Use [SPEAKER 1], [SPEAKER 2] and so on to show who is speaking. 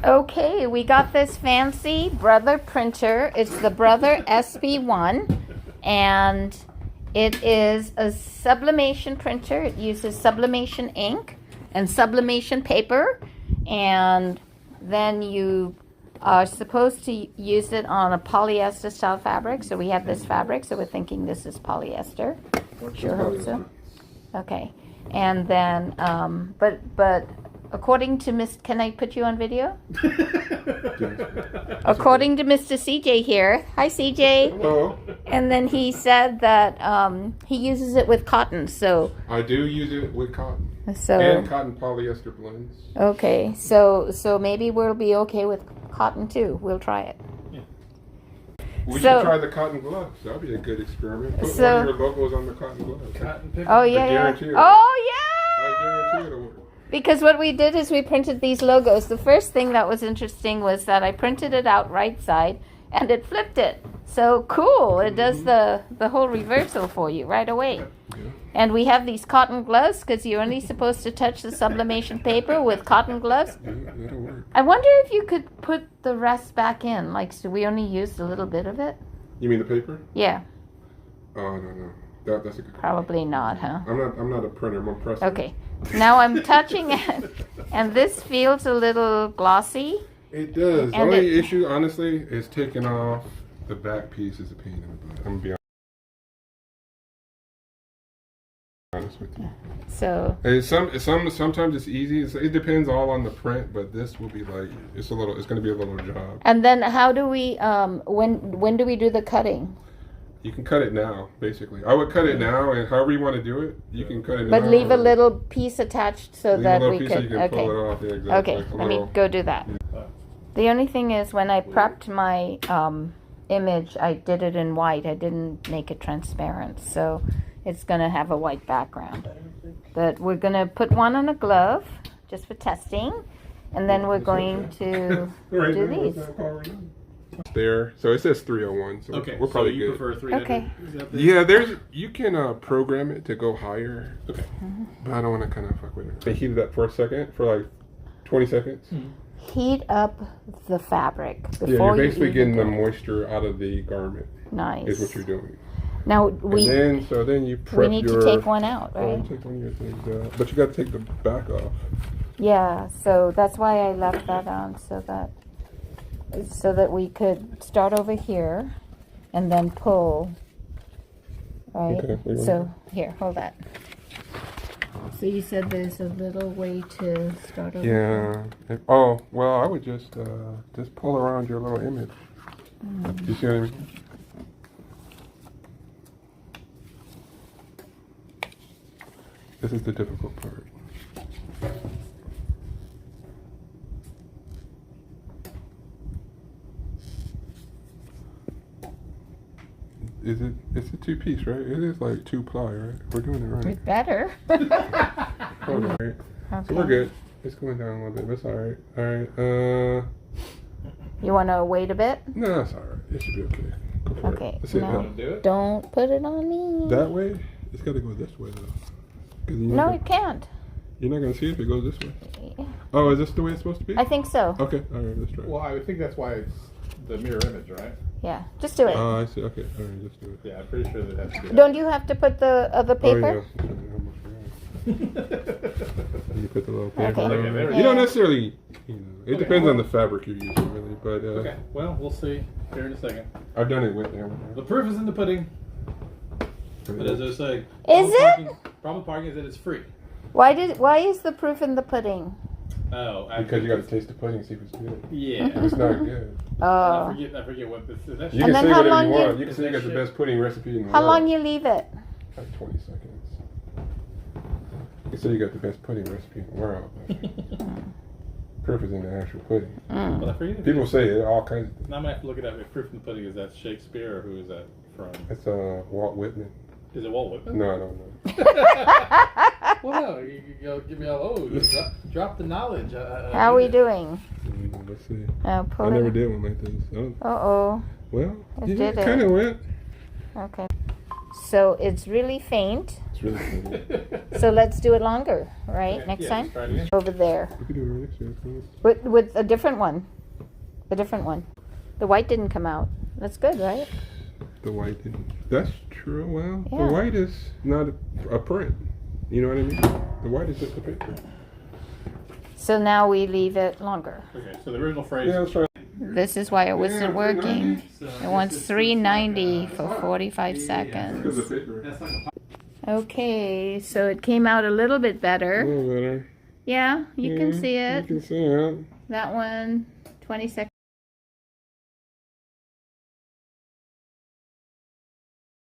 [SPEAKER 1] Okay, we got this fancy Brother printer. It's the Brother SP-1, and it is a sublimation printer. It uses sublimation ink and sublimation paper, and then you are supposed to use it on a polyester style fabric. So we have this fabric, so we're thinking this is polyester. Sure hope so. Okay, and then but according to can I put you on video? According to Mr. CJ here, hi CJ.
[SPEAKER 2] Hello.
[SPEAKER 1] And then he said that he uses it with cotton. So
[SPEAKER 2] I do use it with cotton.
[SPEAKER 1] So
[SPEAKER 2] and cotton polyester blends.
[SPEAKER 1] Okay, so maybe we'll be okay with cotton too. We'll try it.
[SPEAKER 2] We should try the cotton gloves. That'll be a good experiment. Put one of your logos on the cotton gloves.
[SPEAKER 1] Oh yeah,
[SPEAKER 2] I guarantee it.
[SPEAKER 1] Oh yeah.
[SPEAKER 2] I guarantee it'll work.
[SPEAKER 1] Because what we did is we printed these logos. The first thing that was interesting was that I printed it out right side and it flipped it. So cool. It does the whole reversal for you right away.
[SPEAKER 2] Yeah.
[SPEAKER 1] And we have these cotton gloves because you're only supposed to touch the sublimation paper with cotton gloves.
[SPEAKER 2] Yeah, that'll work.
[SPEAKER 1] I wonder if you could put the rest back in. Like, so we only used a little bit of it?
[SPEAKER 2] You mean the paper?
[SPEAKER 1] Yeah.
[SPEAKER 2] Oh, no. That's a good
[SPEAKER 1] Probably not, huh?
[SPEAKER 2] I'm not a printer. I'm a presser.
[SPEAKER 1] Okay. Now I'm touching it, and this feels a little glossy.
[SPEAKER 2] It does. The
[SPEAKER 1] And
[SPEAKER 2] only issue, honestly, is taking off the back piece is a pain in the butt. I'm gonna be honest with you.
[SPEAKER 1] So
[SPEAKER 2] Sometimes it's easy. It depends all on the print, but this will be like it's gonna be a little job.
[SPEAKER 1] And then how do we when do we do the cutting?
[SPEAKER 2] You can cut it now, basically. I would cut it now, and however you want to do it, you can cut it.
[SPEAKER 1] But
[SPEAKER 2] now,
[SPEAKER 1] leave a little piece attached so that we
[SPEAKER 2] so
[SPEAKER 1] could.
[SPEAKER 2] you can
[SPEAKER 1] Okay.
[SPEAKER 2] pull it off. Yeah, exactly.
[SPEAKER 1] Okay. Let me go do that. The only thing is, when I prepped my image, I did it in white. I didn't make it transparent, so it's gonna have a white background. But we're gonna put one on a glove just for testing, and then we're going to do these.
[SPEAKER 2] There, so it says 301. So
[SPEAKER 3] Okay,
[SPEAKER 2] we're probably
[SPEAKER 3] so you
[SPEAKER 2] good.
[SPEAKER 3] prefer 300?
[SPEAKER 1] Okay.
[SPEAKER 2] Yeah, you can program it to go higher.
[SPEAKER 3] Okay.
[SPEAKER 2] But I don't want to kind of fuck with it. They heat it up for a second, for like 20 seconds.
[SPEAKER 1] Heat up the fabric before
[SPEAKER 2] Yeah, you're basically
[SPEAKER 1] you
[SPEAKER 2] getting
[SPEAKER 1] even
[SPEAKER 2] the
[SPEAKER 1] do it.
[SPEAKER 2] moisture out of the garment.
[SPEAKER 1] Nice.
[SPEAKER 2] Is what you're doing.
[SPEAKER 1] Now
[SPEAKER 2] And then you prep
[SPEAKER 1] we need
[SPEAKER 2] your,
[SPEAKER 1] to take one out,
[SPEAKER 2] Oh,
[SPEAKER 1] right?
[SPEAKER 2] you take one of your things out. But you got to take the back off.
[SPEAKER 1] Yeah, so that's why I left that on, so that we could start over here and then pull, right?
[SPEAKER 2] Okay, wait,
[SPEAKER 1] So here, hold that. So you said there's a little way to start over.
[SPEAKER 2] Yeah. Well, I would just pull around your little image. Do you see what I mean? This is the difficult part. It's a two-piece, right? It is like two-ply, right? We're doing it right.
[SPEAKER 1] It better.
[SPEAKER 2] Hold on, right?
[SPEAKER 1] Okay.
[SPEAKER 2] So we're good. It's going down a little bit, but it's alright. Alright,
[SPEAKER 1] You want to wait a bit?
[SPEAKER 2] no, it's alright. It should be okay. Go for
[SPEAKER 1] Okay.
[SPEAKER 2] it. Let's see
[SPEAKER 1] No.
[SPEAKER 2] it.
[SPEAKER 3] Do it?
[SPEAKER 1] Don't put it on me.
[SPEAKER 2] That way? It's got to go this way, though. 'Cause
[SPEAKER 1] No, it can't.
[SPEAKER 2] You're not going to see it if it goes this way.
[SPEAKER 1] Yeah.
[SPEAKER 2] Oh, is this the way it's supposed to be?
[SPEAKER 1] I think so.
[SPEAKER 2] Okay, alright, let's try it.
[SPEAKER 3] Well, I would think that's why it's the mirror image, right?
[SPEAKER 1] Yeah, just do it.
[SPEAKER 2] Oh, I see. Okay, alright, let's do it.
[SPEAKER 3] Yeah, I'm pretty sure that has to be.
[SPEAKER 1] Don't you have to put the other paper?
[SPEAKER 2] Oh, yeah. I almost forgot. You put the little paper
[SPEAKER 1] Okay.
[SPEAKER 2] on
[SPEAKER 3] Okay, there we
[SPEAKER 2] You don't
[SPEAKER 1] go.
[SPEAKER 2] necessarily, it
[SPEAKER 3] Okay.
[SPEAKER 2] depends on the fabric you're using, really. But
[SPEAKER 3] Okay, well, we'll see here in a second.
[SPEAKER 2] I've done it with them.
[SPEAKER 3] The proof is in the pudding. But as I say,
[SPEAKER 1] Is it?
[SPEAKER 3] Problem with parking is that it's free.
[SPEAKER 1] Why is the proof in the pudding?
[SPEAKER 3] Oh,
[SPEAKER 2] Because you got to taste the pudding and see if it's good.
[SPEAKER 3] Yeah.
[SPEAKER 2] If it's not good,
[SPEAKER 1] Oh.
[SPEAKER 3] I forget what this is.
[SPEAKER 2] you
[SPEAKER 1] And
[SPEAKER 2] can
[SPEAKER 1] then
[SPEAKER 2] say
[SPEAKER 1] how
[SPEAKER 2] whatever
[SPEAKER 1] long
[SPEAKER 2] you
[SPEAKER 1] you-
[SPEAKER 2] want. You can say you got the best pudding recipe in the
[SPEAKER 1] How
[SPEAKER 2] world.
[SPEAKER 1] long you leave it?
[SPEAKER 2] Like 20 seconds. You can say you got the best pudding recipe in the world. Proof is in the actual pudding.
[SPEAKER 3] Well, I forget. if
[SPEAKER 2] People
[SPEAKER 3] it's-
[SPEAKER 2] say it all kinds of things.
[SPEAKER 3] Now I'm gonna have to look it up. If proof in the pudding is that Shakespeare or who is that from?
[SPEAKER 2] It's Walt Whitman.
[SPEAKER 3] Is it Walt Whitman?
[SPEAKER 2] No, I don't know.
[SPEAKER 3] Well, you give me all drop the knowledge.
[SPEAKER 1] How are we doing?
[SPEAKER 2] Let's see.
[SPEAKER 1] Oh,
[SPEAKER 2] I
[SPEAKER 1] pull
[SPEAKER 2] never
[SPEAKER 1] it.
[SPEAKER 2] did one like this. Oh,
[SPEAKER 1] Uh-oh.
[SPEAKER 2] well,
[SPEAKER 1] It
[SPEAKER 2] yeah,
[SPEAKER 1] did
[SPEAKER 2] it kind of went.
[SPEAKER 1] Okay. So it's really faint.
[SPEAKER 2] It's really funny.
[SPEAKER 1] So let's do it longer, right?
[SPEAKER 3] Okay,
[SPEAKER 1] Next
[SPEAKER 3] yeah,
[SPEAKER 1] time?
[SPEAKER 3] just try it again.
[SPEAKER 1] Over there.
[SPEAKER 2] We could do it right next to it. Come
[SPEAKER 1] With a different one. A different one. The white didn't come out. That's good, right?
[SPEAKER 2] on. The white didn't. That's true. Well,
[SPEAKER 1] Yeah.
[SPEAKER 2] the white is not a print. You know what I mean? The white is just a picture.
[SPEAKER 1] So now we leave it longer.
[SPEAKER 3] Okay, so the original phrase.
[SPEAKER 2] Yeah, let's try.
[SPEAKER 1] This is why it wasn't working.
[SPEAKER 3] So
[SPEAKER 1] It wants 390 for 45
[SPEAKER 2] Because
[SPEAKER 1] seconds.
[SPEAKER 2] the paper.
[SPEAKER 3] That's like a
[SPEAKER 1] Okay, so it came out a little bit
[SPEAKER 2] A
[SPEAKER 1] better.
[SPEAKER 2] little better.
[SPEAKER 1] Yeah, you can
[SPEAKER 2] Yeah,
[SPEAKER 1] see
[SPEAKER 2] You
[SPEAKER 1] it.
[SPEAKER 2] can see it.
[SPEAKER 1] That one, 20 seconds.